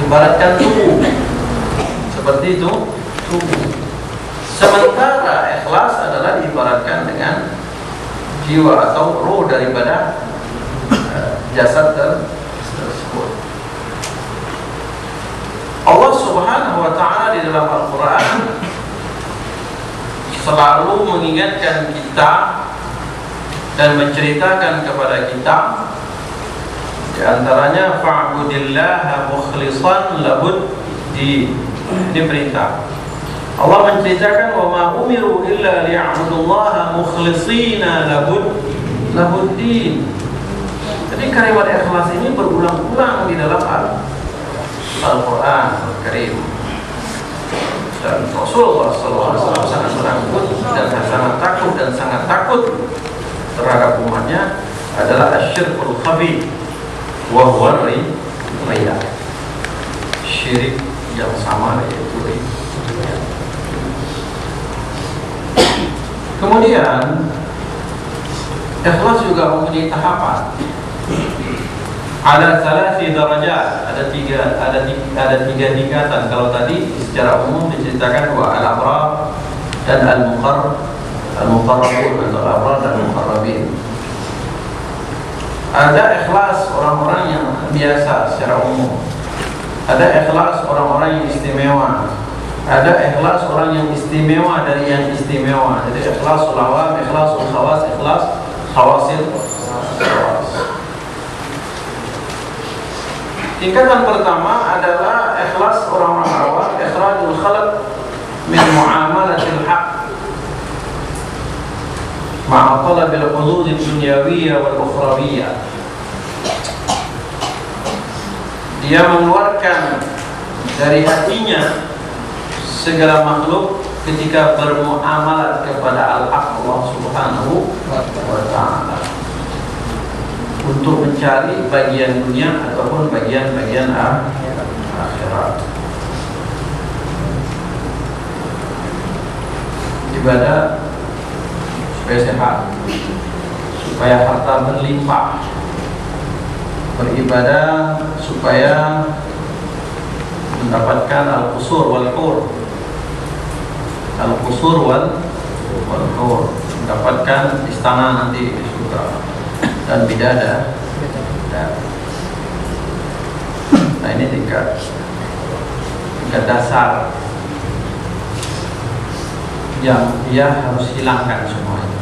ibaratkan tubuh, seperti itu tubuh. Sementara ikhlas adalah diibaratkan dengan jiwa atau roh daripada jasad tersebut. Allah Subhanahu wa ta'ala di dalam Al-Quran selalu mengingatkan kita dan menceritakan kepada kita, di antaranya fa'budillaha mukhlishan lahud din. Ini perintah. Allah menceritakan wa ma umiru illa liya'budullaha mukhlishina lahud din. Jadi kalimat ikhlas ini berulang-ulang di dalam Al-Quran Al-Karim. Dan Rasulullah SAW sangat menakut dan sangat takut terhadap umatnya adalah asyirkul khafi wa huwa riya, syirik yang sama, yaitu riya. Kemudian ikhlas juga mempunyai tahapan. Ada salasi darajat, ada tiga tingkatan. Kalau tadi secara umum diceritakan bahwa al-abrar dan al-muqarrabun atau al-abrar dan al-muqarrabin. Ada ikhlas orang-orang yang biasa secara umum. Ada ikhlas orang-orang yang istimewa. Ada ikhlas orang yang istimewa dari yang istimewa. Jadi ikhlasul awam, ikhlasul khawas, ikhlas khawasil khawas. Tingkatan pertama adalah ikhlas orang-orang awam, ikhrajul khalq min muamalatil haqq ma'a talabil hudud ad-dunyawiyyah wal ukhrawiyyah. Dia mengeluarkan dari hatinya segala makhluk ketika bermuamalat kepada al-haq Allah Subhanahu wa ta'ala, untuk mencari bagian dunia ataupun bagian-bagian akhirat. Ibadah supaya sehat, supaya harta berlimpah. Beribadah supaya mendapatkan al-qusur wal-hur, al-qusur wal-hur, mendapatkan istana nanti di surga dan bidadari. Nah, ini tingkat dasar yang dia harus hilangkan semua itu.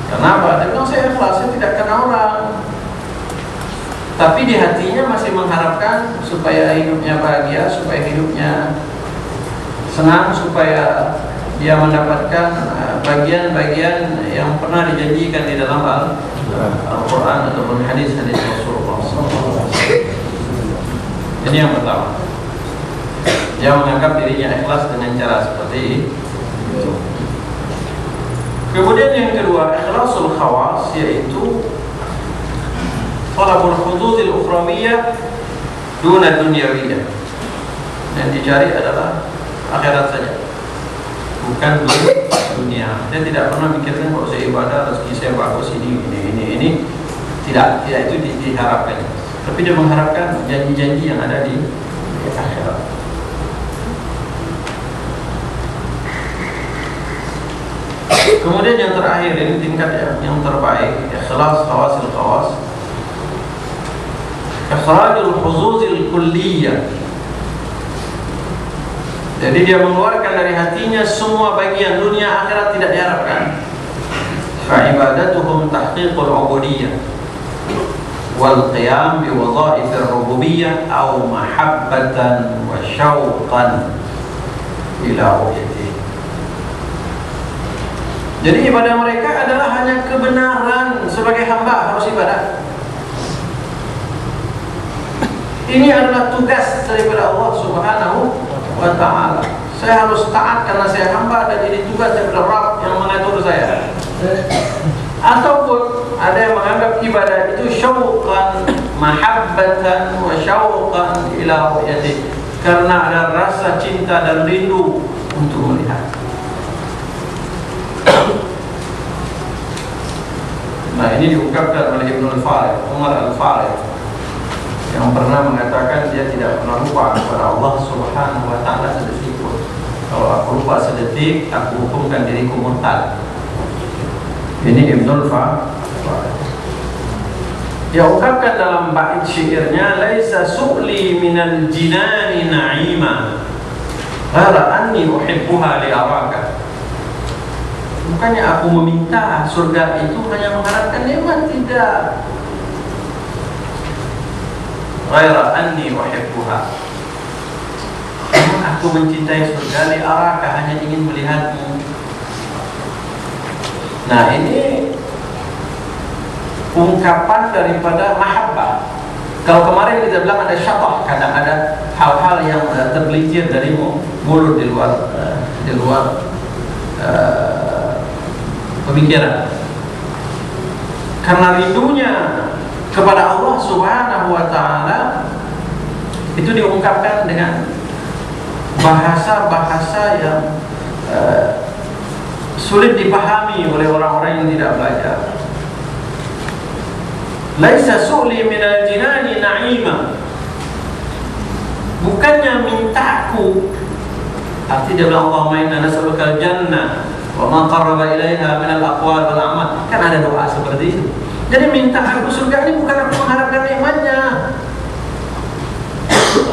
Kenapa? Dia bilang saya ikhlas, saya tidak kenal orang, tapi di hatinya masih mengharapkan supaya hidupnya bahagia, supaya hidupnya senang, supaya dia mendapatkan bagian-bagian yang pernah dijanjikan di dalam Al-Quran ataupun hadis-hadis Rasulullah SAW. Ini yang pertama. Dia menganggap dirinya ikhlas dengan cara seperti itu. Kemudian yang kedua, ikhlasul khawas, yaitu talabul hududil ukhrawiyyah duna dunyawiyah. Yang dicari adalah akhirat saja, bukan dunia. Dia tidak pernah mikirkan kalau saya ibadah rezeki saya bagus, ini. Tidak itu diharapkan. Tapi dia mengharapkan janji-janji yang ada di akhirat. Kemudian yang terakhir, ini tingkat yang terbaik, ikhlas khawasil khawas, ikhrajul huzuzil kulliyah. Jadi dia mengeluarkan dari hatinya semua bagian dunia akhirat tidak diharapkan. Fa ibadatuhum tahqiqul ubudiyyah wal qiyam bi wadha'ifir rububiyyah aw mahabbatan wa syauqan ila ru'yati. Jadi ibadah mereka adalah hanya kebenaran sebagai hamba harus ibadah. Ini adalah tugas daripada Allah Subhanahu wa ta'ala. Saya harus taat karena saya hamba dan ini tugas daripada Rabb yang mengatur saya. Ataupun ada yang menganggap ibadah itu syauqan, mahabbatan wa syauqan ila ru'yati, karena ada rasa cinta dan rindu untuk melihat. Nah, ini diungkapkan oleh Ibnu Al-Farid, Umar Al-Farid. yang pernah mengatakan dia tidak pernah lupa kepada Allah Subhanahu wa taala sedetik pun. Kalau aku lupa sedetik, aku hukumkan diriku murtad. Ini Ibnul Farid. Dia ungkapkan dalam bait syairnya, laisa su'li minal jinani na'ima ghara anni uhibbuha li araka. Bukannya aku meminta surga itu hanya mengharapkan nikmat, tidak. Ghara anni uhibbuha, aku mencintai surga li araka, hanya ingin melihatmu. Nah, ini ungkapan daripada mahabbah. Kalau kemarin kita bilang ada syatah, kadang ada hal-hal yang tergelincir dari mulut di luar pemikiran. Karena rindunya kepada Allah Subhanahu wa taala itu diungkapkan dengan bahasa-bahasa yang sulit dipahami oleh orang-orang yang tidak belajar. Laisa su'li minal jinani na'ima, bukannya mintaku. Arti dia bilang Allahumma inna nas'alukal jannah wa ma qarraba ilaiha minal aqwal wal a'mal. Kan ada doa seperti itu. Jadi minta aku surga ini bukan aku mengharapkan nikmatnya.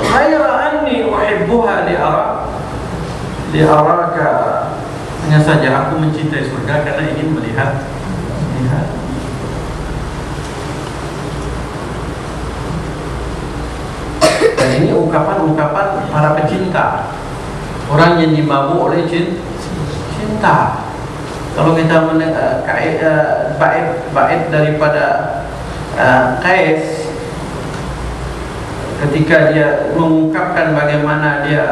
Ghaira anni uhibbuha li araka. Hanya saja aku mencintai surga karena ingin melihat. Dan ini ungkapan-ungkapan para pecinta, orang yang dimabuk oleh cinta. Kalau kita bait daripada Qais, ketika dia mengungkapkan bagaimana dia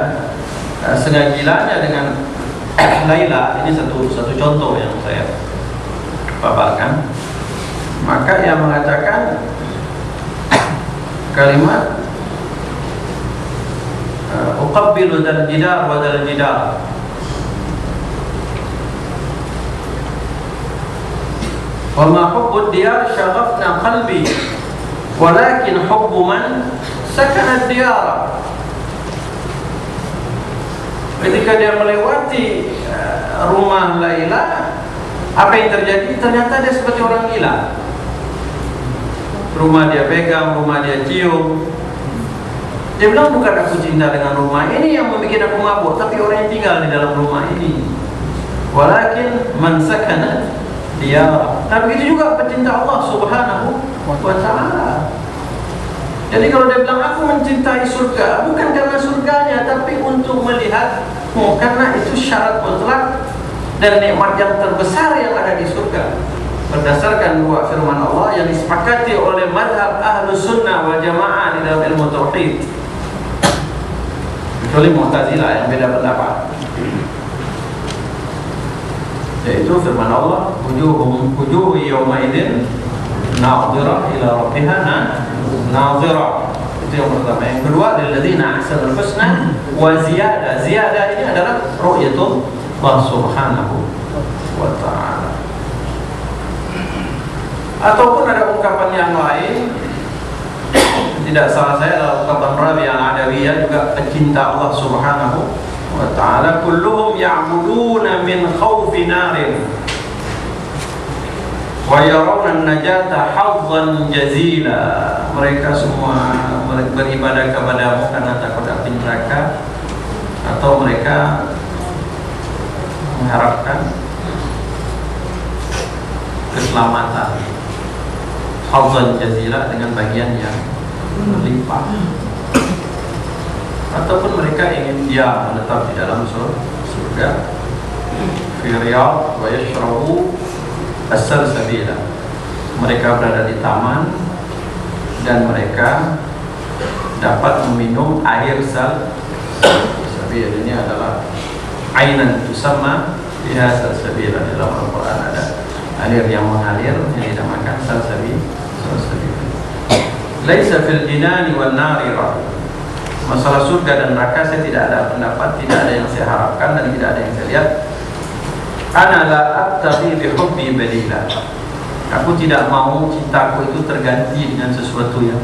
sengaja gilanya dengan Laila, ini satu contoh yang saya paparkan. Maka ia mengatakan kalimat uqabbilu dal jidar wa dal jidar, wa ma hubbud diyar syaghafna qalbi walakin hubbu man sakana diyar. Ketika dia melewati rumah Laila, apa yang terjadi? Ternyata dia seperti orang gila. Rumah dia pegang, rumah dia cium. Dia bilang bukan aku cinta dengan rumah ini yang membuat aku mabuk, tapi orang yang tinggal di dalam rumah ini. Walakin man sakana dia. Nah begitu juga pecinta Allah Subhanahu wa ta'ala. Jadi kalau dia bilang aku mencintai surga, bukan karena surganya, tapi untuk melihatmu, karena itu syarat mutlak dan nikmat yang terbesar yang ada di surga. Berdasarkan dua firman Allah yang disepakati oleh madhab Ahlus Sunnah wal Jamaah di dalam ilmu tauhid, kecuali Mu'tazilah yang beda pendapat, yaitu firman Allah, wujuhu yawma idzin nadhirah ila rabbiha nadhirah. Itu yang pertama. Yang kedua, lilladzina ahsanul husna wa ziyadah. Ziyadah ini adalah ru'yatullah Subhanahu wa ta'ala. Ataupun ada ungkapan yang lain, tidak salah saya, adalah ungkapan Rabi al-Adawiyah, juga pecinta Allah Subhanahu wa ta'ala. Kulluhum ya'buduna min khawfi narin wa yarawna najata hadzan jazila. Mereka semua beribadah kepadamu karena takut api neraka, atau mereka mengharapkan keselamatan hadzan jazila dengan bagian yang berlimpah, ataupun mereka ingin dia menetap di dalam surga, fi riyadh wa yashrabu as-salsabila. Mereka berada di taman dan mereka dapat meminum air salsabil. Ini adalah ainan tusamma biha salsabila. Di dalam Al-Quran ada air yang mengalir yang dinamakan salsabil. Laisa fil jinani wan nari ra. Masalah surga dan neraka saya tidak ada pendapat, tidak ada yang saya harapkan dan tidak ada yang saya lihat. Ana la abtaghi bi hubbi badila. Aku tidak mau cintaku itu terganti dengan sesuatu yang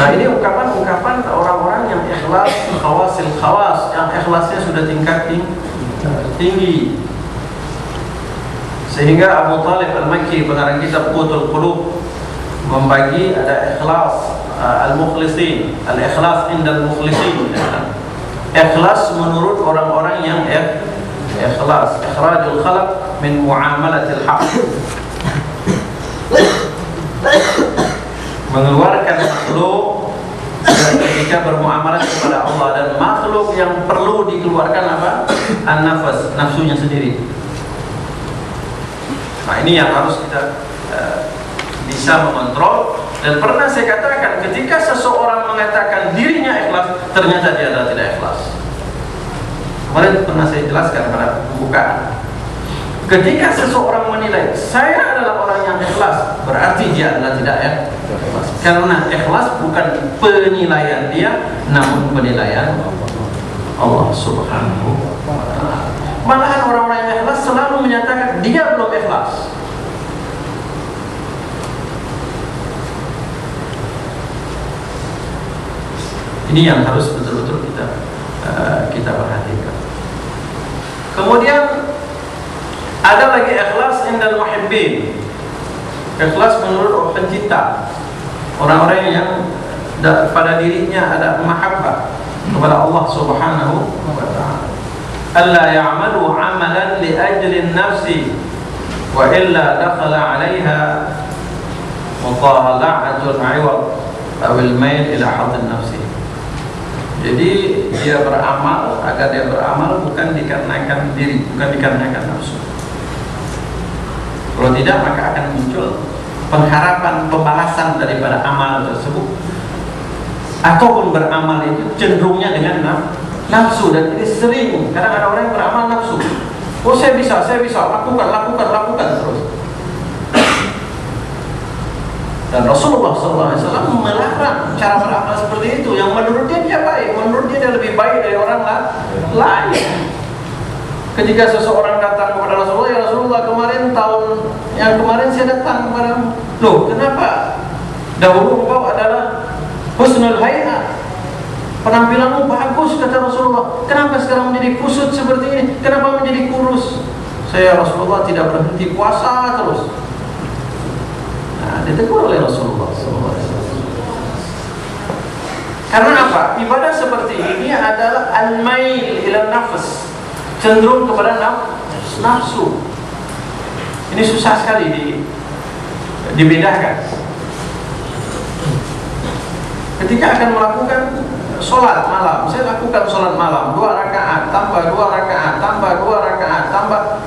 Nah, ini ungkapan-ungkapan orang-orang yang ikhlas, khawasil khawas, yang ikhlasnya sudah tingkat tinggi. Sehingga Abu Talib Al-Makki, pengarang kitab Qutul Qulub, membagi ada ikhlas al-mukhlisin, al-ikhlas indal mukhlisin. Ikhlas menurut orang-orang yang ikhlas, ikhrajul khalaq min muamalatil haq, mengeluarkan makhluk ketika bermuamalah kepada Allah, dan makhluk yang perlu dikeluarkan apa? An-nafas, nafsunya sendiri. Nah, ini yang harus kita bisa mengontrol. Dan pernah saya katakan, ketika seseorang mengatakan dirinya ikhlas, ternyata dia adalah tidak ikhlas. Kemarin pernah saya jelaskan pada pembukaan. Ketika seseorang menilai saya adalah orang yang ikhlas, berarti dia adalah tidak ikhlas. Karena ikhlas bukan penilaian dia, namun penilaian Allah Subhanahu wa ta'ala. Malahan orang-orang yang ikhlas selalu menyatakan dia belum ikhlas. Ini yang harus betul-betul kita perhatikan. Kemudian ada lagi ikhlas indal muhibbin. Ikhlas menurut pencinta, orang-orang yang pada dirinya ada mahabbah kepada Allah Subhanahu wa ta'ala. Alla ya'malu 'amalan li ajli an-nafsi wa illa dakhala 'alayha mutala'atul 'iwad aw al-mail ila hadd an-nafsi. Jadi dia beramal, agar dia beramal bukan dikarenakan diri, bukan dikarenakan nafsu. Kalau tidak, maka akan muncul pengharapan pembalasan daripada amal tersebut. Ataupun beramal itu cenderungnya dengan nafsu, dan ini sering. Kadang ada orang yang beramal nafsu. Oh, saya bisa, lakukan terus. Dan Rasulullah SAW melarang cara beramal seperti itu, yang menurut dia baik, menurut dia lebih baik dari orang lain. Ketika seseorang datang kepada Rasulullah, ya Rasulullah, kemarin saya datang kepadamu. Loh, kenapa? Dahulu engkau adalah husnul hay'ah, penampilanmu bagus, kata Rasulullah. Kenapa sekarang menjadi kusut seperti ini? Kenapa menjadi kurus? Saya, Rasulullah, tidak berhenti puasa terus. Nah, ditegur oleh Rasulullah SAW. Karena apa? Ibadah seperti ini adalah al-mail ila nafs, cenderung kepada nafsu. Ini susah sekali dibedakan. Ketika akan melakukan sholat malam, saya lakukan sholat malam 2 rakaat, tambah 2 rakaat, tambah 2 rakaat, tambah.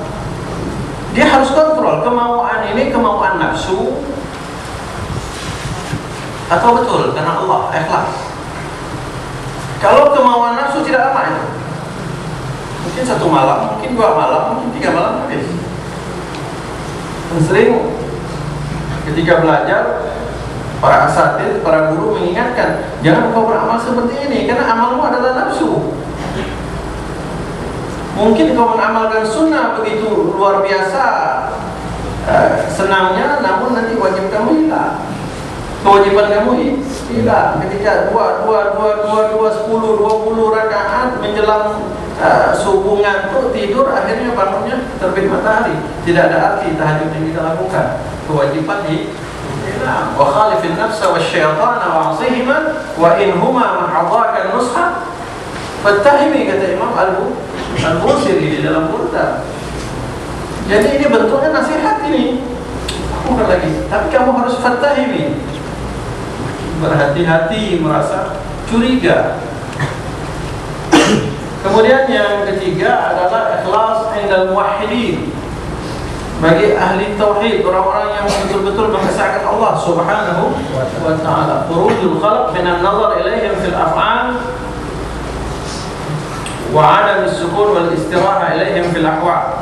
Dia harus kontrol kemauan ini, kemauan nafsu, atau betul karena Allah ikhlas. Kalau kemauan nafsu tidak lama itu, mungkin 1 malam, mungkin 2 malam, mungkin 3 malam habis. Dan sering ketika belajar, para asatidz, para guru mengingatkan, jangan kau beramal seperti ini, karena amalmu adalah nafsu. Mungkin kau mengamalkan sunnah begitu luar biasa senangnya, namun nanti wajib kamu hilang, kewajiban kamu hilang. Ketika 10, 20 rakaat menjelang subuh ngantuk tidur, akhirnya bangunnya terbit matahari. Tidak ada arti tahajud yang kita lakukan, kewajiban hilang. Wa khalifin nafsa wasyaitana wa'asihima wa in huma ma'adhaka nusha fattahimi, kata Imam Al-Busiri di dalam Burda. Jadi ini bentuknya nasihat ini. Bukan lagi, tapi kamu harus fattahimi, berhati-hati, merasa curiga. Kemudian yang ketiga adalah ikhlas indal muwahhidin, bagi ahli tauhid, orang-orang yang betul-betul mengesahkan Allah Subhanahu wa ta'ala. Khurujul khalq min an-nazar ilaihim fil af'al wa 'adam as-sukun wal istiraha ilaihim fil ahwal.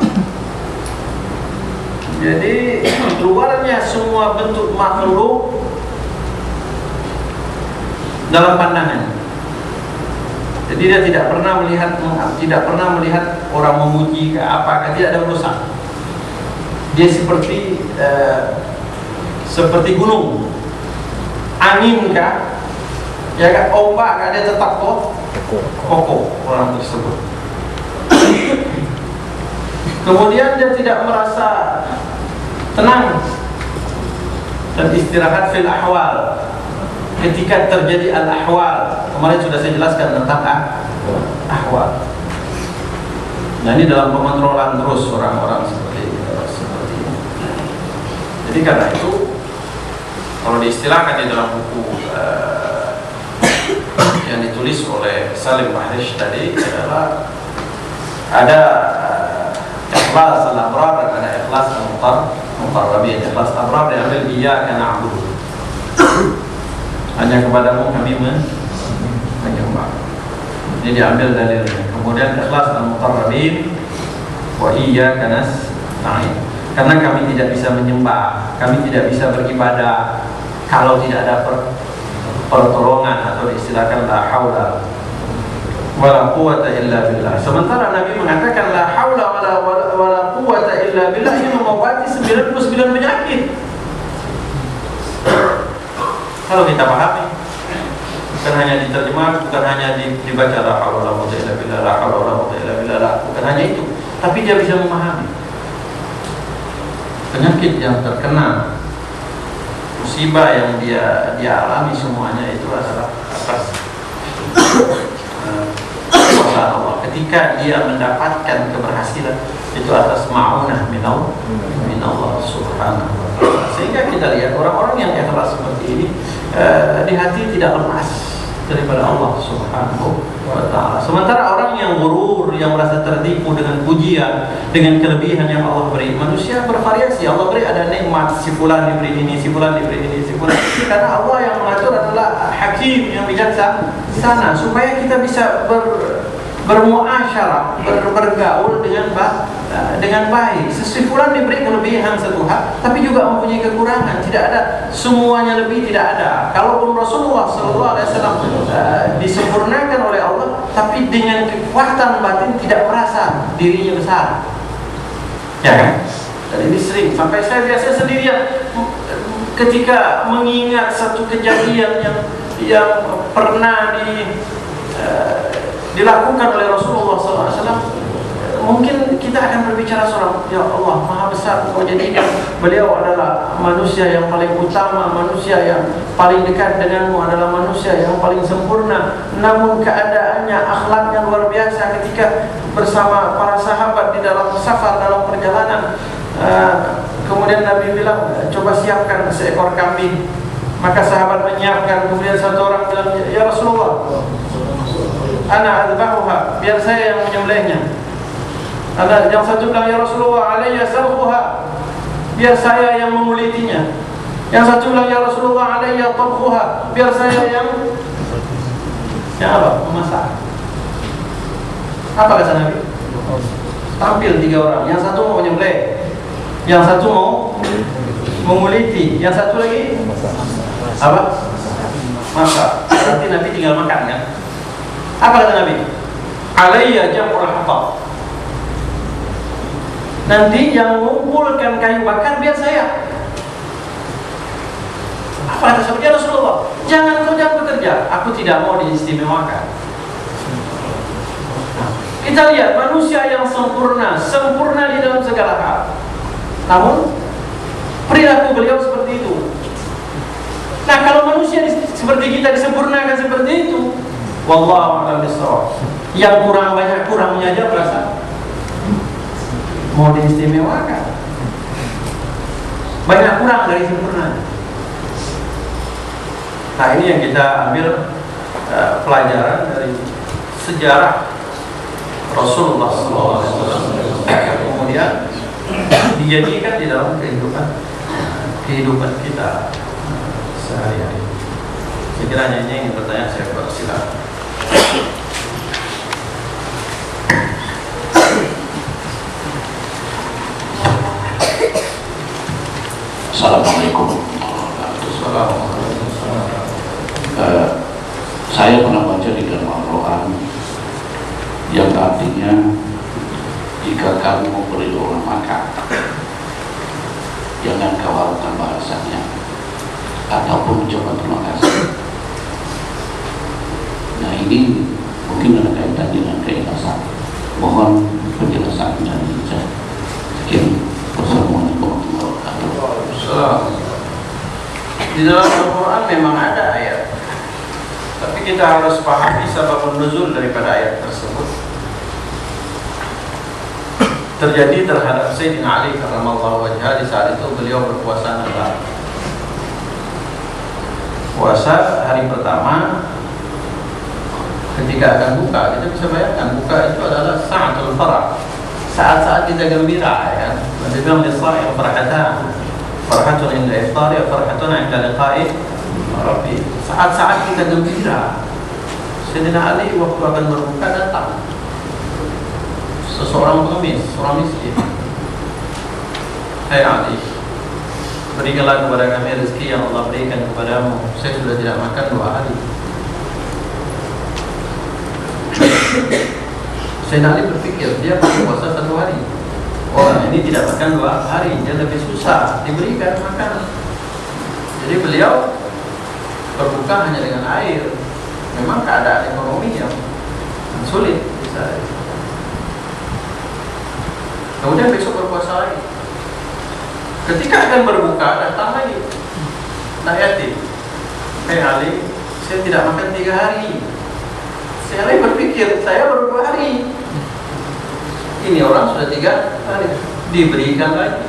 Jadi keluarnya semua bentuk makhluk dalam pandangan. Jadi dia tidak pernah melihat orang memuji ke apakah, tidak ada urusan. Dia seperti gunung, angin kah, Ya kan, ombak kan dia tetap kokoh orang tersebut. Kemudian dia tidak merasa tenang dan istirahat fil ahwal. Ketika terjadi al-ahwal, kemarin sudah saya jelaskan tentang ahwal. Nah, ini dalam pengontrolan terus orang-orang seperti ini. Jadi karena itu, kalau diistilahkan di dalam buku yang ditulis oleh Salim Mahrish tadi adalah ada ikhlas al-abrar dan ada ikhlas al-muqarrabin. Ikhlas al-abrar diambil iyyaka na'budu, hanya kepadamu kami menyembah. Ini diambil dalilnya. Kemudian ikhlas al-muqarrabin wa iyyaka nasta'in, karena kami tidak bisa menyembah, kami tidak bisa beribadah kalau tidak ada pertolongan, atau diistilahkan la haula wala quwwata illa billah. Sementara Nabi mengatakan la haula wala quwwata illa billah, ini mengobati 99 penyakit. Kalau kita pahami, bukan hanya diterjemah, bukan hanya dibaca la haula wala quwwata illa billah, la haula wala quwwata illa billah, bukan hanya itu, tapi dia bisa memahami penyakit yang terkena, musibah yang dia alami, semuanya itu adalah atas kuasa Allah. Ketika dia mendapatkan keberhasilan, itu atas ma'unah minallah subhanahu wa ta'ala. Sehingga kita lihat orang-orang yang ikhlas seperti ini, di hati tidak lepas daripada Allah subhanahu wa ta'ala. Sementara orang yang gurur, yang merasa tertipu dengan pujian, dengan kelebihan yang Allah beri, manusia bervariasi. Allah beri ada nikmat, si fulan diberi ini, si fulan diberi ini, si fulan. Karena Allah yang mengatur adalah hakim, yang bijaksana, supaya kita bisa bermuasyarah, bergaul dengan baik. Seseorang diberi kelebihan satu hal, tapi juga mempunyai kekurangan. Tidak ada semuanya lebih, tidak ada. Kalaupun Rasulullah SAW disempurnakan oleh Allah, tapi dengan kekuatan batin tidak merasa dirinya besar. Ya kan? Dan ini sering, sampai saya biasa sendirian ketika mengingat satu kejadian yang pernah dilakukan oleh Rasulullah SAW. Mungkin kita akan berbicara seorang, ya Allah, maha besar Engkau jadikan beliau adalah manusia yang paling utama, manusia yang paling dekat denganmu, adalah manusia yang paling sempurna. Namun keadaannya, akhlaknya luar biasa ketika bersama para sahabat di dalam safar, dalam perjalanan. Kemudian Nabi bilang, coba siapkan seekor kambing. Maka sahabat menyiapkan. Kemudian satu orang bilang, ya Rasulullah, ana adbahuha, biar saya yang menyembelihnya. Ada yang satu bilang, ya Rasulullah, alayya salkhuha, biar saya yang mengulitinya. Yang satu bilang, ya Rasulullah, alayya tabkhuha, biar saya yang apa? Memasak. Apa kata Nabi? Tampil 3 orang. Yang satu mau menyembelih, yang satu mau menguliti, yang satu lagi apa? Masak. Berarti Nabi tinggal makan kan? Apa kata Nabi? Alayya jam'ul hatab, nanti yang mengumpulkan kayu bakar biar saya. Apa kata sahabat? Ya Rasulullah, jangan bekerja, aku tidak mau diistimewakan. Kita lihat manusia yang sempurna di dalam segala hal, namun perilaku beliau seperti itu. Nah, kalau manusia seperti kita disempurnakan seperti itu, wallahu a'lam bishawab, yang kurang banyak kurangnya aja berasa mau diistimewakan, banyak kurang dari sempurna. Nah, ini yang kita ambil pelajaran dari sejarah Rasulullah SAW, kemudian dijadikan di dalam kehidupan kita sehari-hari. Sekiranya ini ingin bertanya, saya persilakan. Assalamualaikum. Saya pernah baca di dalam Al-Quran yang artinya, jika kamu memberi orang makan, jangan kau harapkan balasannya ataupun ucapan terima kasih. ini mungkin ada kaitan dengan keikhlasan. Mohon penjelasan dari saya. Sekian. Wassalamualaikum warahmatullahi wabarakatuh. Di dalam Al-Quran memang ada ayat, tapi kita harus pahami sababun nuzul daripada ayat tersebut. Terjadi terhadap Sayyidina Ali karramallahu wajhah. Di saat itu beliau berpuasa Nadar. Puasa hari pertama, ketika akan buka, kita bisa bayangkan buka itu adalah sa'atul farah, saat-saat kita gembira, ya kan? Nabi bilang lisa'il farhatan, farhatun inda iftari, farhatun inda liqa'i Rabbi. Saat-saat kita gembira, Sayyidina Ali waktu akan berbuka datang seseorang pengemis, seorang miskin. Hai Ali, berikanlah kepada kami rezeki yang Allah berikan kepadamu. Saya sudah tidak makan 2 hari. Sayyidina Ali berpikir, dia berpuasa 1 hari, orang ini tidak makan 2 hari, dia lebih susah diberikan makanan. Jadi beliau berbuka hanya dengan air. Memang keadaan ekonomi yang sulit bisa. Kemudian besok berpuasa lagi. Ketika akan berbuka, datang lagi anak yatim. Hai Ali, saya tidak makan 3 hari. Saya berpikir, saya baru 2 hari. Ini orang sudah 3 hari. Diberikan lagi.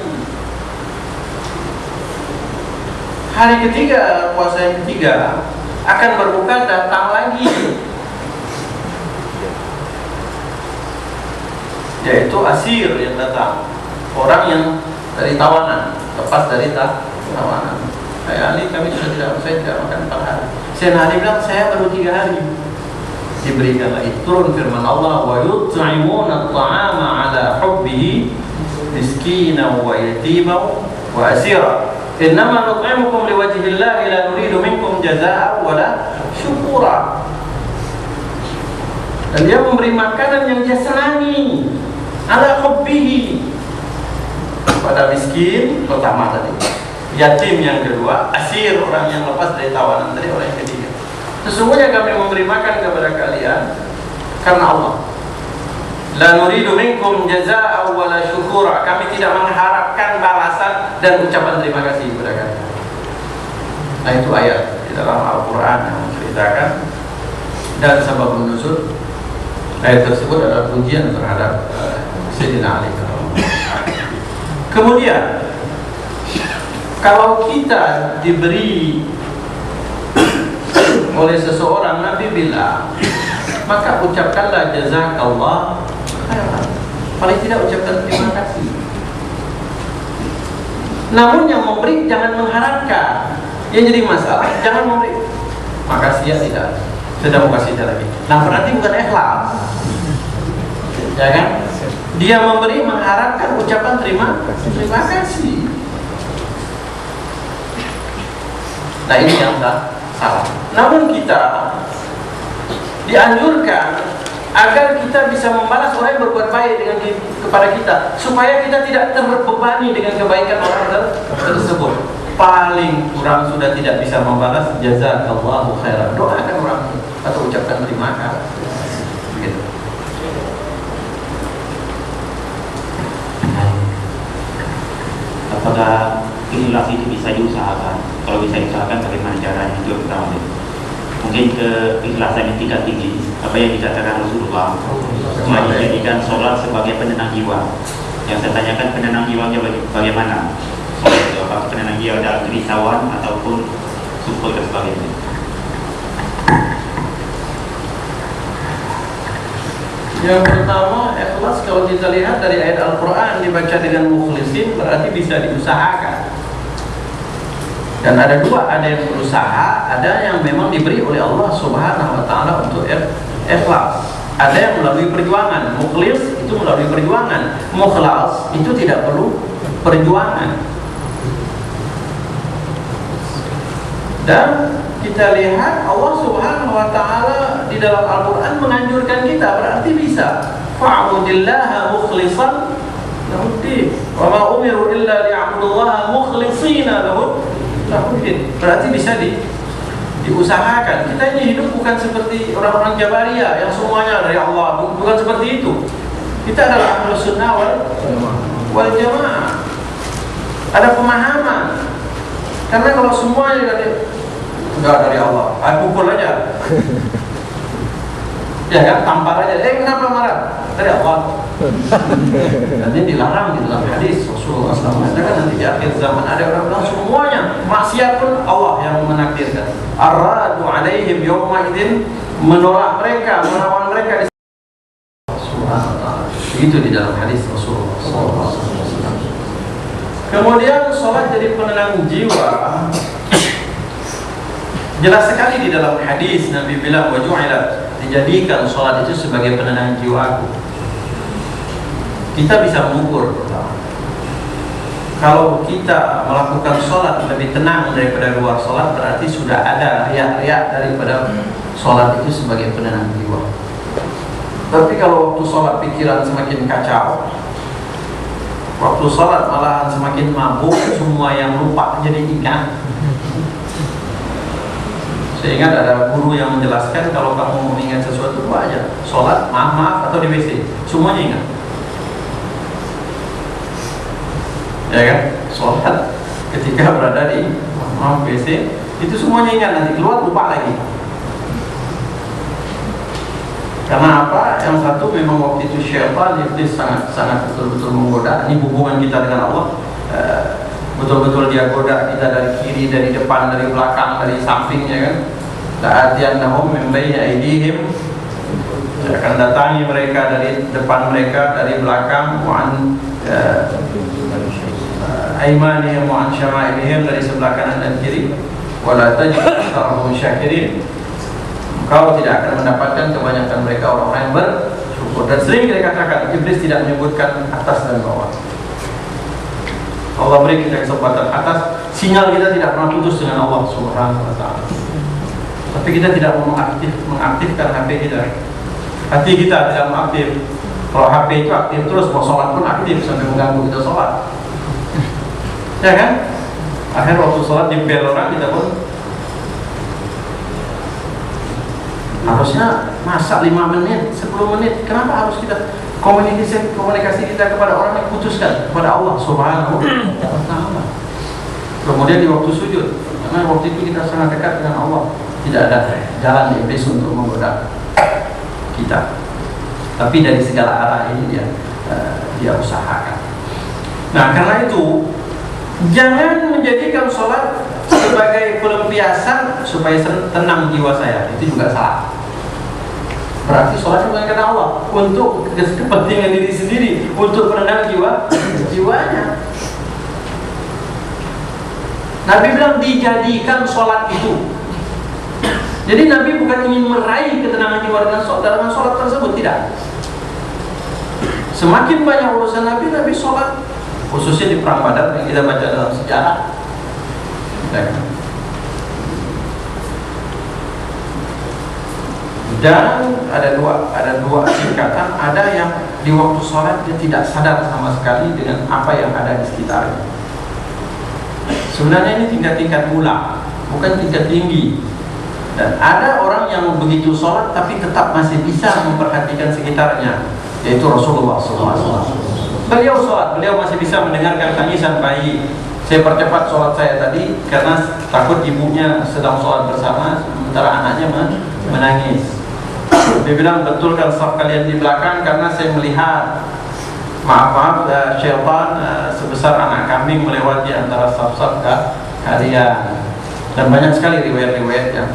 Hari ketiga, puasa yang ketiga, akan berbuka, datang lagi. Yaitu asir yang datang. Orang yang dari tawanan, lepas dari tawanan. Hai Ali, kami sudah saya tidak makan 4 hari. Sayyidina Ali bilang, saya baru 3 hari. Diberikan lagi. Turun firman Allah, wa yut'imuna at-ta'ama 'ala hubbihi miskinan wa yatiman wa asira. Innama nut'imukum liwajhillahi la nuridu minkum jazaa'an wa la syukura. Dan dia memberi makanan yang dia senangi, 'ala hubbihi, pada miskin pertama tadi, yatim yang kedua, asir orang yang lepas dari tawanan tadi, orang yang ketiga. Sesungguhnya kami memberi makan kepada kalian karena Allah. La nuridu minkum jazaa'an wa la syukura. Kami tidak mengharapkan balasan dan ucapan terima kasih kepada kalian. Nah, itu ayat di dalam Al-Quran yang menceritakan dan sababun nuzul ayat tersebut adalah pujian terhadap Sayyidina Ali. Kemudian kalau kita diberi oleh seseorang, Nabi bilang, maka ucapkanlah jazakallah khairan. Paling tidak ucapkan terima kasih. Namun yang memberi jangan mengharapkan. Yang jadi masalah, jangan memberi makasih ya, tidak, sudah mau kasih lagi. Nah, berarti bukan ikhlas, ya kan? Dia memberi mengharapkan ucapan terima kasih. Nah, ini yang salah. Namun kita dianjurkan agar kita bisa membalas orang yang berbuat baik dengan kepada kita, supaya kita tidak terbebani dengan kebaikan orang tersebut. Paling kurang sudah tidak bisa membalas, jazakallahu khairan, doakan orang atau ucapkan terima kasih. Begitu. Apakah ikhlas itu bisa diusahakan? Kalau bisa diusahakan, bagaimana caranya? Itu yang pertama. Mungkin keikhlasan yang tidak tinggi, apa yang dikatakan Rasulullah, cuma dijadikan sholat sebagai penenang jiwa. Yang saya tanyakan, penenang jiwanya bagaimana? Sholat itu apakah penenang jiwa dalam kerisauan ataupun syukur dan sebagainya? Yang pertama, ikhlas kalau kita lihat dari ayat Al-Quran dibaca dengan mukhlisin berarti bisa diusahakan. Dan ada dua, ada yang berusaha, ada yang memang diberi oleh Allah Subhanahu wa Ta'ala untuk ikhlas. Ada yang melalui perjuangan. Mukhlis itu melalui perjuangan. Mukhlas itu tidak perlu perjuangan. Dan kita lihat Allah Subhanahu wa Ta'ala di dalam Al-Quran menganjurkan kita, berarti bisa. Fa'budillaha mukhlishan lahuddin. Wa ma umiru illa liya'budullaha mukhlishina lahuddin. Berarti bisa diusahakan. Kita ini hidup bukan seperti orang-orang Jabariyah yang semuanya dari Allah, bukan seperti itu. Kita adalah Ahlus Sunnah wal Jamaah. Ada pemahaman. Karena kalau semuanya dari Allah, pukul aja. Ya kan, tampar aja. Kenapa marah? Dari Allah. Nanti dilarang di dalam hadis Rasulullah SAW mengatakan nanti di akhir zaman ada orang-orang semuanya maksiat pun Allah yang menakdirkan. Ar-radu alaihim yawma idzin, menolak mereka, melawan mereka. Subhanallah. Itu di dalam hadis Rasulullah SAW. Kemudian sholat jadi penenang jiwa. Jelas sekali di dalam hadis Nabi bilang wa ju'ilat, dijadikan sholat itu sebagai penenang jiwaku. Kita bisa mengukur kalau kita melakukan sholat lebih tenang daripada luar sholat, berarti sudah ada riak-riak daripada sholat itu sebagai penenang jiwa. Tapi kalau waktu sholat pikiran semakin kacau, waktu sholat malahan semakin mabuk, semua yang lupa jadi ingat. Saya ingat ada guru yang menjelaskan kalau kamu mengingat sesuatu aja, sholat, maaf atau di WC, semuanya ingat. Ya kan, sholat ketika berada di WC itu semuanya ingat, nanti keluar lupa lagi. Karena apa? Yang satu memang waktu itu syaitan, iblis sangat betul-betul menggoda. Ini hubungan kita dengan Allah, betul-betul dia goda kita dari kiri, dari depan, dari belakang, dari sampingnya kan. La'atiyannahum min bayni aydihim, saya akan datangi mereka dari depan mereka, dari belakang, wa an aimanihim wa an syama'ilihim, dari sebelah kanan dan kiri. Wa la tajidu aktsarahum syakirin. Kau tidak akan mendapatkan kebanyakan mereka orang-orang yang bersyukur. Dan sering kita katakan, iblis tidak menyebutkan atas dan bawah. Allah beri kita kesempatan atas, sinyal kita tidak pernah putus dengan Allah Subhanahu wa ta'ala. Tapi kita tidak mau mengaktifkan HP kita. Hati kita tidak mengaktif. Kalau HP itu aktif terus, mau sholat pun aktif sampai mengganggu kita sholat. Ya kan? Akhir waktu sholat di bel orang, kita pun harusnya masak 5 menit, 10 menit. Kenapa harus kita komunikasi kita kepada orang yang putuskan kepada Allah Subhanahu wa ta'ala. Kemudian di waktu sujud, karena waktu itu kita sangat dekat dengan Allah, tidak ada jalan iblis untuk menggoda kita. Tapi dari segala arah ini dia usahakan. Nah, karena itu jangan menjadikan sholat sebagai pelampiasan supaya tenang jiwa saya. Itu juga salah. Berarti sholat bukan karena Allah, untuk kepentingan diri sendiri, untuk menenang jiwanya. Nabi bilang dijadikan sholat itu. Jadi Nabi bukan ingin meraih ketenangan jiwa dengan sholat tersebut, tidak. Semakin banyak urusan Nabi sholat, khususnya di perang Badar yang kita baca dalam sejarah. Dan ada dua tingkatan. Ada yang di waktu sholat dia tidak sadar sama sekali dengan apa yang ada di sekitarnya. Sebenarnya ini tingkat-tingkat mula, bukan tingkat tinggi. Dan ada orang yang begitu sholat tapi tetap masih bisa memperhatikan sekitarnya, yaitu Rasulullah SAW. Beliau sholat, beliau masih bisa mendengarkan tangisan bayi. Saya percepat sholat saya tadi karena takut ibunya sedang sholat bersama sementara anaknya menangis. Dia bilang, betulkan saf kalian di belakang karena saya melihat syaitan sebesar anak kambing melewati antara saf-saf kalian. Dan banyak sekali riwayat-riwayat yang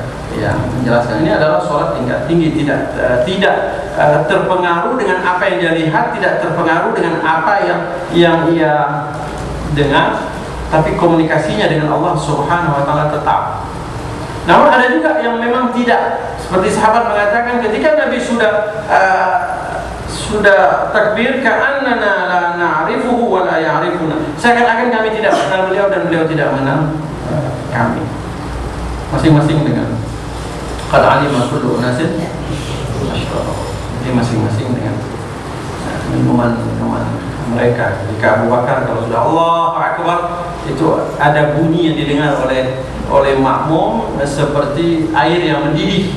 menjelaskan ini adalah sholat tingkat tinggi, tidak terpengaruh dengan apa yang dia lihat, tidak terpengaruh dengan apa yang ia dengar, tapi komunikasinya dengan Allah Subhanahu wa ta'ala tetap. Namun ada juga yang memang tidak, seperti sahabat mengatakan ketika Nabi sudah takbir, ka'annana la na'rifuhu wa la ya'rifuna, seakan-akan kami tidak mengenal beliau dan beliau tidak mengenal kami. Masing-masing dengan qad alima kullu unasin masyrabahum. Jadi masing-masing dengan minuman mereka. Jika Abu Bakar kalau sudah Allahu Akbar, itu ada bunyi yang didengar oleh oleh makmum seperti air yang mendidih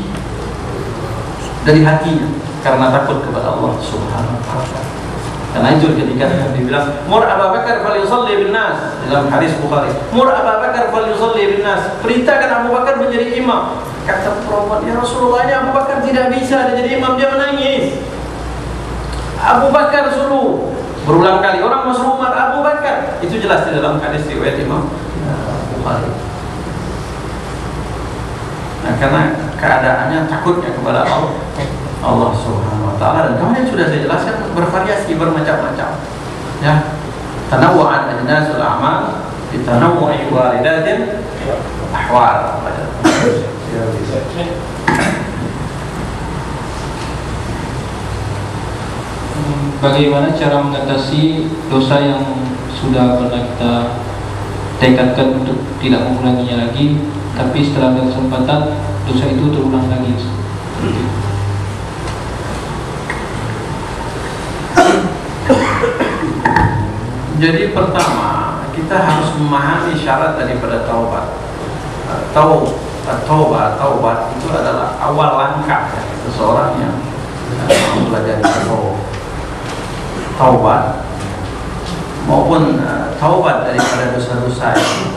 dari hatinya karena takut kepada Allah Subhanahu wa taala. Karena itu ketika Nabi bilang, "Mur Abu Bakar falyusalli bin nas," dalam hadis Bukhari, "Mur Abu Bakar falyusalli bin nas." Perintahkan Abu Bakar menjadi imam. Kata perempuan, "Ya Rasulullah, Abu Bakar tidak bisa jadi imam, dia menangis." Abu Bakar suruh. Berulang kali orang suruh Umar, Abu Bakar. Itu jelas di dalam hadis riwayat Imam Bukhari. Nah, karena keadaannya takutnya kepada Allah Subhanahu wa taala, dan kemudian sudah saya jelaskan bervariasi, bermacam-macam. Ya. Tanawwa'at ajnasul a'mal bi tanawwu'i waridatin ahwal. Bagaimana cara mengatasi dosa yang sudah pernah kita tekadkan untuk tidak mengulanginya lagi, tapi setelah ada kesempatan dosa itu terulang lagi? Jadi pertama kita harus memahami syarat daripada taubat. Taubat itu adalah awal langkah ya, seseorang yang mempelajari taubat maupun taubat daripada dosa-dosa yang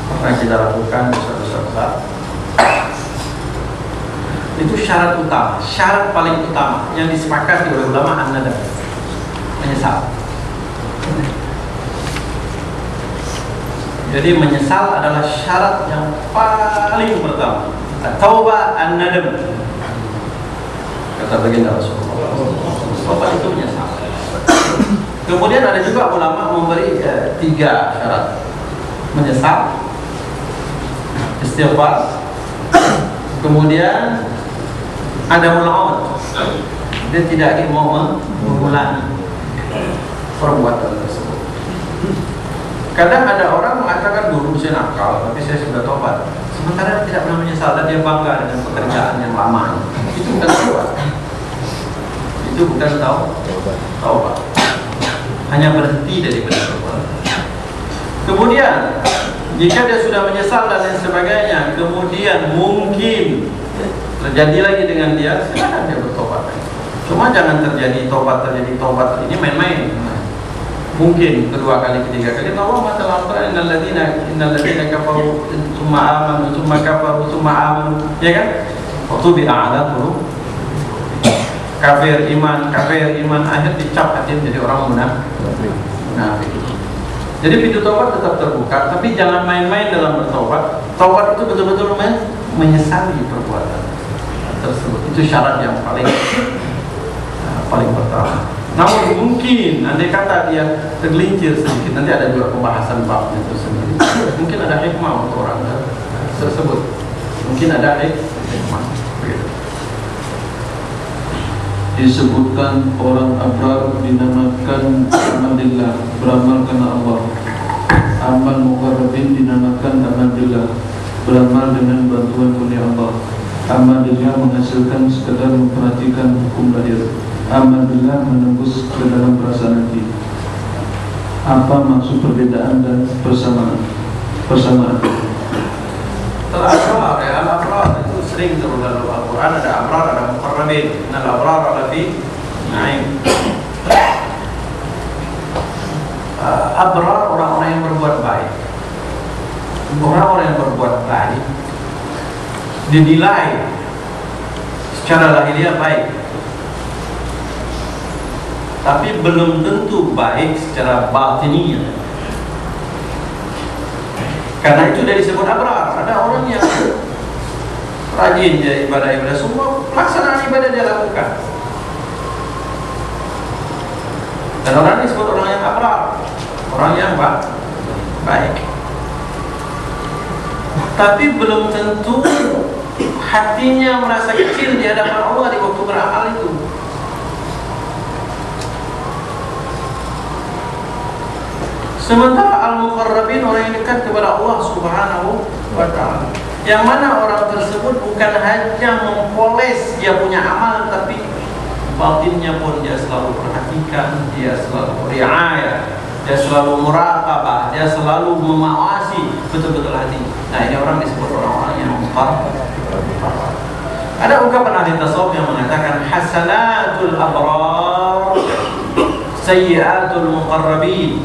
pernah kita lakukan, dosa-dosa besar. Itu syarat utama, syarat paling utama yang disepakati oleh ulama an-nadam, menyesal. Jadi menyesal adalah syarat yang paling pertama. Taubat an-nadam, kata baginda Rasulullah. Taubat itu menyesal. Kemudian ada juga ulama memberi 3 syarat: menyesal, istighfar, kemudian ada mula'ud, dia tidak ingin mau mengulangi perbuatan tersebut. Kadang ada orang mengatakan, dulu saya nakal tapi saya sudah tobat, sementara dia tidak pernah menyesal dan dia bangga dengan pekerjaan yang lama. Itu bukan taubat. Itu bukan taubat. Hanya berhenti daripada perbuatan. Kemudian jika dia sudah menyesal dan lain sebagainya, kemudian mungkin terjadi lagi dengan dia, silakan dia bertobat. Cuma jangan terjadi tobat ini main-main. Mungkin kedua kali, ketiga kali, Allah telah berfirman, innal ladzina kafaru tsumma amanu tsumma kafaru tsumma amanu, ya kan? Waktu bi'ala dulu kafir iman, akhir dicap hati jadi orang munafik. Jadi pintu taubat tetap terbuka, tapi jangan main-main dalam bertobat. Taubat itu betul-betul menyesali perbuatan tersebut. Itu syarat yang paling pertama. Namun mungkin andai kata dia tergelincir sedikit, nanti ada juga pembahasan babnya tersendiri. Mungkin ada hikmah untuk orang tersebut. Mungkin ada hikmah. Disebutkan orang abrar dinamakan amalillah, beramal karena Allah. Amal muqarrabin dinamakan amalillah, beramal dengan bantuan kurnia Allah. Amalillah menghasilkan sekedar memperhatikan hukum lahir. Amalillah menembus ke dalam perasaan hati. Apa maksud perbedaan dan persamaan? Al-abrar itu sering terus dalam Al-Quran. Ada abrar, ada muqarrabin. Al-abrar ada fi na'im. Abrar orang-orang yang berbuat baik. Orang-orang yang berbuat baik dinilai secara lahiriah baik, tapi belum tentu baik secara batiniah. Karena itu dari disebut abrar. Ada orang yang rajin dia ibadah, semua pelaksanaan ibadah dia lakukan, dan orang ini disebut orang yang abrar, orang yang baik. Tapi belum tentu hatinya merasa kecil di hadapan Allah di waktu beramal itu. Sementara al-muqarrabin, orang yang dekat kepada Allah Subhanahu wa ta'ala, yang mana orang tersebut bukan hanya mempoles dia punya amal, tapi batinnya pun dia selalu perhatikan, dia selalu riayah, dia selalu muraqabah, dia selalu mengawasi betul-betul hatinya. Nah, ini orang disebut orang-orang yang muqarrab. Ada ungkapan ahli tasawuf yang mengatakan hasanatul abrar sayyiatul muqarrabin.